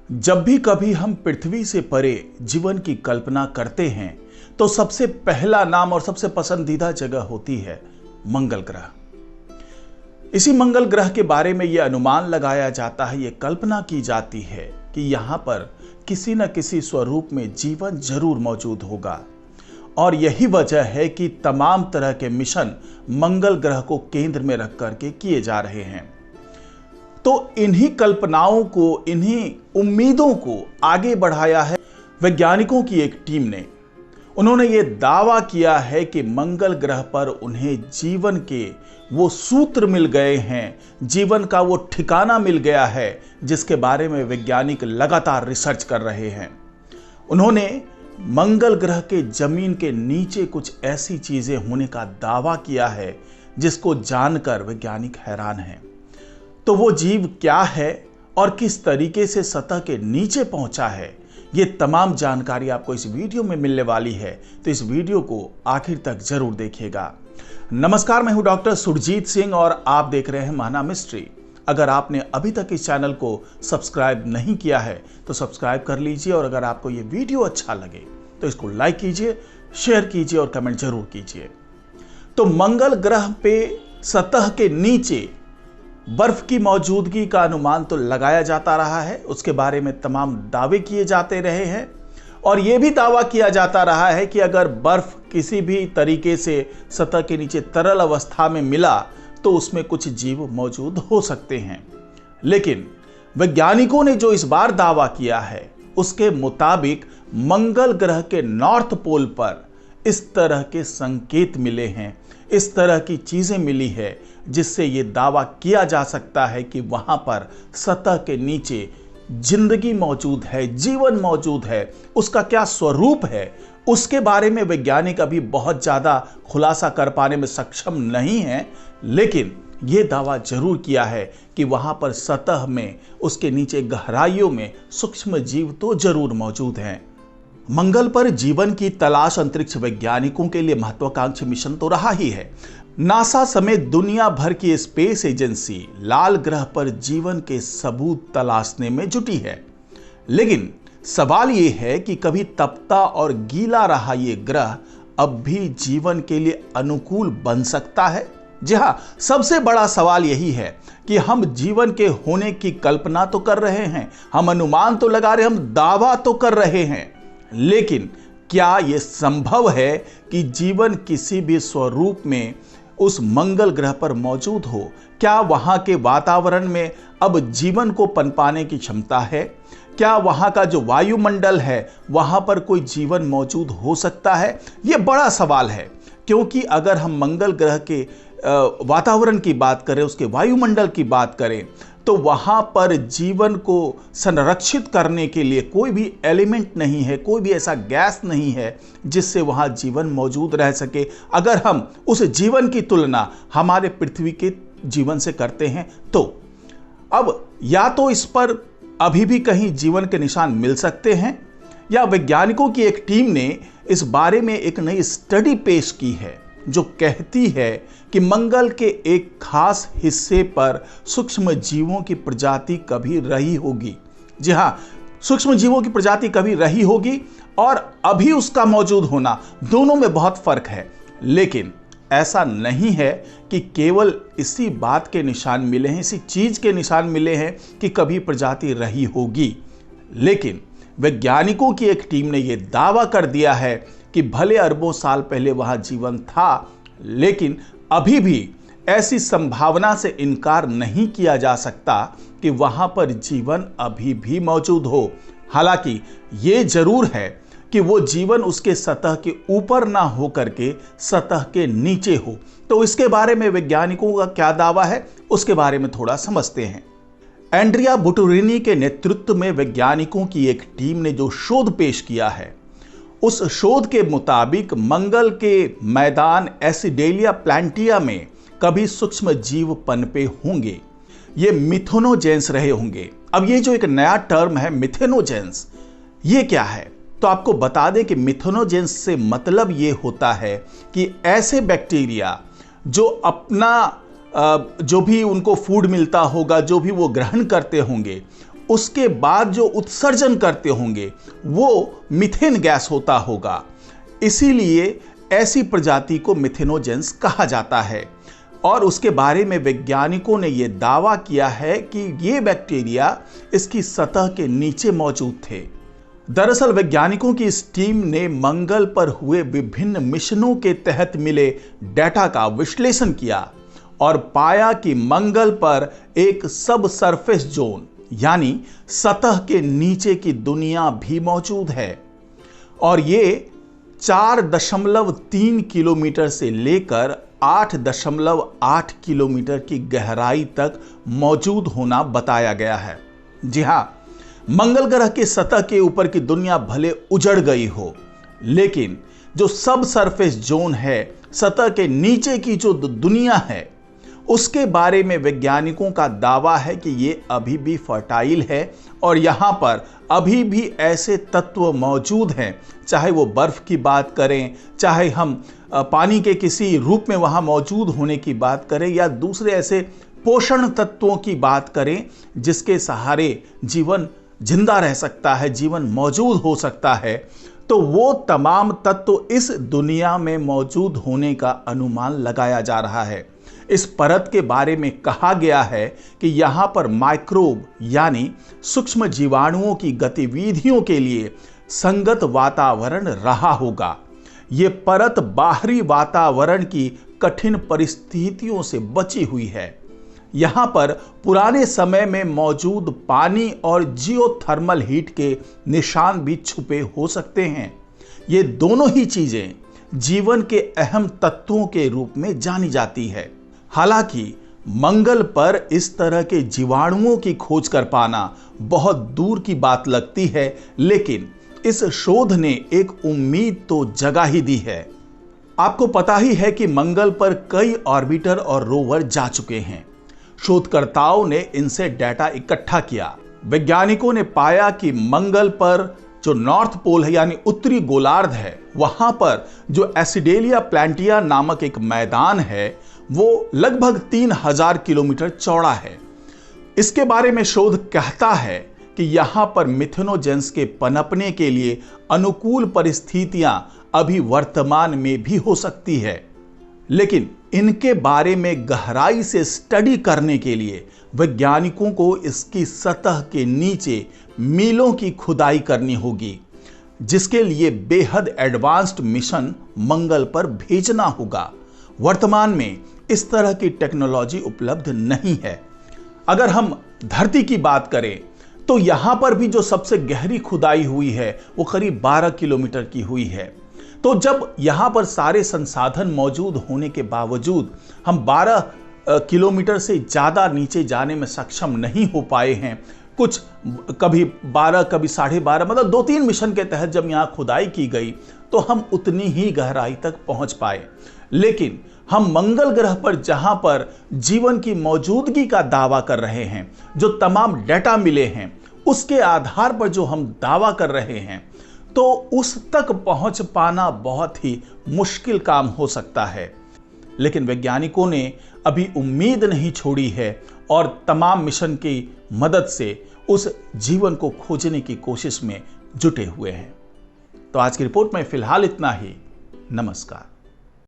जब भी कभी हम पृथ्वी से परे जीवन की कल्पना करते हैं तो सबसे पहला नाम और सबसे पसंदीदा जगह होती है मंगल ग्रह। इसी मंगल ग्रह के बारे में यह अनुमान लगाया जाता है, यह कल्पना की जाती है कि यहां पर किसी न किसी स्वरूप में जीवन जरूर मौजूद होगा। और यही वजह है कि तमाम तरह के मिशन मंगल ग्रह को केंद्र में रख करके किए जा रहे हैं। तो इन्हीं कल्पनाओं को, इन्हीं उम्मीदों को आगे बढ़ाया है वैज्ञानिकों की एक टीम ने। उन्होंने ये दावा किया है कि मंगल ग्रह पर उन्हें जीवन के वो सूत्र मिल गए हैं, जीवन का वो ठिकाना मिल गया है जिसके बारे में वैज्ञानिक लगातार रिसर्च कर रहे हैं। उन्होंने मंगल ग्रह के जमीन के नीचे कुछ ऐसी चीजें होने का दावा किया है जिसको जानकर वैज्ञानिक हैरान हैं। तो वो जीव क्या है और किस तरीके से सतह के नीचे पहुंचा है, ये तमाम जानकारी आपको इस वीडियो में मिलने वाली है। तो इस वीडियो को आखिर तक जरूर देखिएगा। नमस्कार, मैं हूं डॉक्टर सुरजीत सिंह और आप देख रहे हैं महाना मिस्ट्री। अगर आपने अभी तक इस चैनल को सब्सक्राइब नहीं किया है तो सब्सक्राइब कर लीजिए, और अगर आपको ये वीडियो अच्छा लगे तो इसको लाइक कीजिए, शेयर कीजिए और कमेंट जरूर कीजिए। तो मंगल ग्रह पे सतह के नीचे बर्फ की मौजूदगी का अनुमान तो लगाया जाता रहा है, उसके बारे में तमाम दावे किए जाते रहे हैं। और यह भी दावा किया जाता रहा है कि अगर बर्फ किसी भी तरीके से सतह के नीचे तरल अवस्था में मिला तो उसमें कुछ जीव मौजूद हो सकते हैं। लेकिन वैज्ञानिकों ने जो इस बार दावा किया है उसके मुताबिक मंगल ग्रह के नॉर्थ पोल पर इस तरह के संकेत मिले हैं, इस तरह की चीजें मिली है जिससे यह दावा किया जा सकता है कि वहां पर सतह के नीचे जिंदगी मौजूद है, जीवन मौजूद है। उसका क्या स्वरूप है उसके बारे में वैज्ञानिक अभी बहुत ज्यादा खुलासा कर पाने में सक्षम नहीं है, लेकिन यह दावा जरूर किया है कि वहां पर सतह में, उसके नीचे गहराइयों में सूक्ष्म जीव तो जरूर मौजूद हैं। मंगल पर जीवन की तलाश अंतरिक्ष वैज्ञानिकों के लिए महत्वाकांक्षी मिशन तो रहा ही है। नासा समेत दुनिया भर की स्पेस एजेंसी लाल ग्रह पर जीवन के सबूत तलाशने में जुटी है। लेकिन सवाल यह है कि कभी तपता और गीला रहा यह ग्रह अब भी जीवन के लिए अनुकूल बन सकता है? जी हां, सबसे बड़ा सवाल यही है कि हम जीवन के होने की कल्पना तो कर रहे हैं, हम अनुमान तो लगा रहे हैं, हम दावा तो कर रहे हैं, लेकिन क्या यह संभव है कि जीवन किसी भी स्वरूप में उस मंगल ग्रह पर मौजूद हो? क्या वहां के वातावरण में अब जीवन को पनपाने की क्षमता है? क्या वहां का जो वायुमंडल है वहां पर कोई जीवन मौजूद हो सकता है? यह बड़ा सवाल है, क्योंकि अगर हम मंगल ग्रह के वातावरण की बात करें, उसके वायुमंडल की बात करें, तो वहां पर जीवन को संरक्षित करने के लिए कोई भी एलिमेंट नहीं है, कोई भी ऐसा गैस नहीं है जिससे वहां जीवन मौजूद रह सके। अगर हम उस जीवन की तुलना हमारे पृथ्वी के जीवन से करते हैं तो अब या तो इस पर अभी भी कहीं जीवन के निशान मिल सकते हैं, या वैज्ञानिकों की एक टीम ने इस बारे में एक नई स्टडी पेश की है जो कहती है कि मंगल के एक खास हिस्से पर सूक्ष्म जीवों की प्रजाति कभी रही होगी। जी हां, सूक्ष्म जीवों की प्रजाति कभी रही होगी और अभी उसका मौजूद होना, दोनों में बहुत फर्क है। लेकिन ऐसा नहीं है कि केवल इसी बात के निशान मिले हैं, इसी चीज के निशान मिले हैं कि कभी प्रजाति रही होगी। लेकिन वैज्ञानिकों की एक टीम ने यह दावा कर दिया है कि भले अरबों साल पहले वहां जीवन था, लेकिन अभी भी ऐसी संभावना से इनकार नहीं किया जा सकता कि वहां पर जीवन अभी भी मौजूद हो। हालांकि यह जरूर है कि वो जीवन उसके सतह के ऊपर ना हो करके सतह के नीचे हो। तो इसके बारे में वैज्ञानिकों का क्या दावा है उसके बारे में थोड़ा समझते हैं। एंड्रिया बुटुरिनी के नेतृत्व में वैज्ञानिकों की एक टीम ने जो शोध पेश किया है, उस शोध के मुताबिक मंगल के मैदान एसिडेलिया प्लांटिया में कभी सूक्ष्म जीव पनपे होंगे। ये मिथेनोजेंस रहे होंगे। अब ये जो एक नया टर्म है मिथेनोजेंस, ये क्या है? तो आपको बता दें कि मिथेनोजेंस से मतलब ये होता है कि ऐसे बैक्टीरिया जो अपना जो भी उनको फूड मिलता होगा, जो भी वो ग्रहण करते होंगे, उसके बाद जो उत्सर्जन करते होंगे वो मीथेन गैस होता होगा। इसीलिए ऐसी प्रजाति को मिथेनोजेंस कहा जाता है। और उसके बारे में वैज्ञानिकों ने यह दावा किया है कि ये बैक्टीरिया इसकी सतह के नीचे मौजूद थे। दरअसल वैज्ञानिकों की इस टीम ने मंगल पर हुए विभिन्न मिशनों के तहत मिले डेटा का विश्लेषण किया और पाया कि मंगल पर एक सब सरफेस जोन यानी सतह के नीचे की दुनिया भी मौजूद है और ये 4.3 किलोमीटर से लेकर 8.8 किलोमीटर की गहराई तक मौजूद होना बताया गया है। जी हां, मंगल ग्रह के सतह के ऊपर की दुनिया भले उजड़ गई हो, लेकिन जो सब सरफेस जोन है, सतह के नीचे की जो दुनिया है, उसके बारे में वैज्ञानिकों का दावा है कि ये अभी भी फर्टाइल है और यहां पर अभी भी ऐसे तत्व मौजूद हैं, चाहे वो बर्फ की बात करें, चाहे हम पानी के किसी रूप में वहां मौजूद होने की बात करें या दूसरे ऐसे पोषण तत्वों की बात करें जिसके सहारे जीवन जिंदा रह सकता है, जीवन मौजूद हो सकता है, तो वो तमाम तत्व इस दुनिया में मौजूद होने का अनुमान लगाया जा रहा है। इस परत के बारे में कहा गया है कि यहां पर माइक्रोब यानी सूक्ष्म जीवाणुओं की गतिविधियों के लिए संगत वातावरण रहा होगा। ये परत बाहरी वातावरण की कठिन परिस्थितियों से बची हुई है। यहां पर पुराने समय में मौजूद पानी और जियोथर्मल हीट के निशान भी छुपे हो सकते हैं। ये दोनों ही चीजें जीवन के अहम तत्वों के रूप में जानी जाती है। हालांकि मंगल पर इस तरह के जीवाणुओं की खोज कर पाना बहुत दूर की बात लगती है, लेकिन इस शोध ने एक उम्मीद तो जगा ही दी है। आपको पता ही है कि मंगल पर कई ऑर्बिटर और रोवर जा चुके हैं। शोधकर्ताओं ने इनसे डाटा इकट्ठा किया। वैज्ञानिकों ने पाया कि मंगल पर जो नॉर्थ पोल है यानी उत्तरी गोलार्ध है, वहां पर जो एसिडेलिया प्लांटिया नामक एक मैदान है वो लगभग 3000 किलोमीटर चौड़ा है। इसके बारे में शोध कहता है कि यहां पर मिथेनोजेंस के पनपने के लिए अनुकूल परिस्थितियां अभी वर्तमान में भी हो सकती है, लेकिन इनके बारे में गहराई से स्टडी करने के लिए वैज्ञानिकों को इसकी सतह के नीचे मीलों की खुदाई करनी होगी, जिसके लिए बेहद एडवांस्ड मिशन मंगल पर भेजना होगा। वर्तमान में इस तरह की टेक्नोलॉजी उपलब्ध नहीं है। अगर हम धरती की बात करें तो यहां पर भी जो सबसे गहरी खुदाई हुई है वो करीब 12 किलोमीटर की हुई है। तो जब यहां पर सारे संसाधन मौजूद होने के बावजूद हम 12 किलोमीटर से ज्यादा नीचे जाने में सक्षम नहीं हो पाए हैं, कुछ कभी 12 कभी 12.5 मतलब 2-3 मिशन के तहत जब यहां खुदाई की गई तो हम उतनी ही गहराई तक पहुंच पाए। लेकिन हम मंगल ग्रह पर जहां पर जीवन की मौजूदगी का दावा कर रहे हैं, जो तमाम डेटा मिले हैं उसके आधार पर जो हम दावा कर रहे हैं, तो उस तक पहुंच पाना बहुत ही मुश्किल काम हो सकता है। लेकिन वैज्ञानिकों ने अभी उम्मीद नहीं छोड़ी है और तमाम मिशन की मदद से उस जीवन को खोजने की कोशिश में जुटे हुए हैं। तो आज की रिपोर्ट में फिलहाल इतना ही। नमस्कार।